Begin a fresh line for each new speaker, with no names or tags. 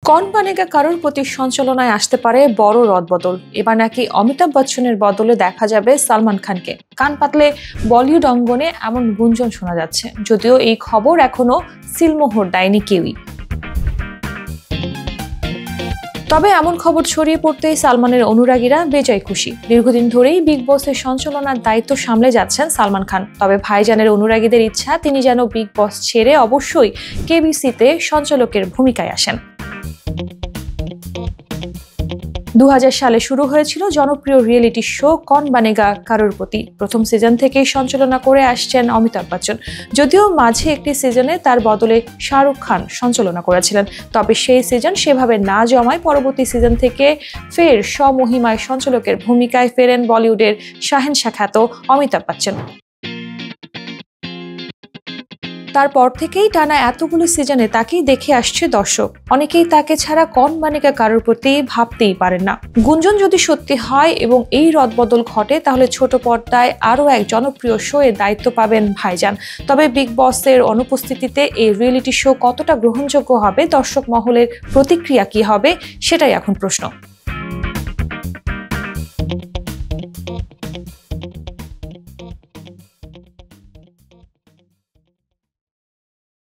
কৌন বনেগা কারোরপতি সঞ্চালনায় আসতে পারে বড় রদবদল। এবার নাকি অমিতাভ বচ্চনের বদলে দেখা যাবে সালমান খানকে। কান পাতলে বলিউড অঙ্গনে এমন গুঞ্জন শোনা যাচ্ছে, যদিও এই খবর এখনো সিলমোহর দেয়নি কেউই। তবে এমন খবর ছড়িয়ে পড়তেই সালমানের অনুরাগীরা বেজায় খুশি। দীর্ঘদিন ধরেই বিগ বসের সঞ্চালনার দায়িত্ব সামলে যাচ্ছেন সালমান খান। তবে ভাইজানের অনুরাগীদের ইচ্ছা তিনি যেন বিগ বস ছেড়ে অবশ্যই কেবিসিতে সঞ্চালকের ভূমিকায় আসেন। 2000 সালে শুরু হয়েছিল জনপ্রিয় রিয়েলিটি শো কৌন বনেগা কারোরপতি। প্রথম সিজন থেকেই সঞ্চালনা করে আসছেন অমিতাভ বচ্চন, যদিও মাঝে একটি সিজনে তার বদলে শাহরুখ খান সঞ্চালনা করেছিলেন। তবে সেই সিজন সেভাবে না জমায় পরবর্তী সিজন থেকে ফের স্বমহিমায় সঞ্চালকের ভূমিকায় ফেরেন বলিউডের শাহেনশা খ্যাত অমিতাভ বচ্চন। তারপর থেকেই টানা এতগুলো সিজনে তাকেই দেখে আসছে দর্শক। অনেকেই তাকে ছাড়া কৌন বনেগা কারোরপতি ভাবতেই পারেন না। গুঞ্জন যদি সত্যি হয় এবং এই রদবদল ঘটে, তাহলে ছোট পর্দায় আরও এক জনপ্রিয় শো এর দায়িত্ব পাবেন ভাইজান। তবে বিগ বসের অনুপস্থিতিতে এই রিয়েলিটি শো কতটা গ্রহণযোগ্য হবে, দর্শক মহলের প্রতিক্রিয়া কি হবে, সেটাই এখন প্রশ্ন।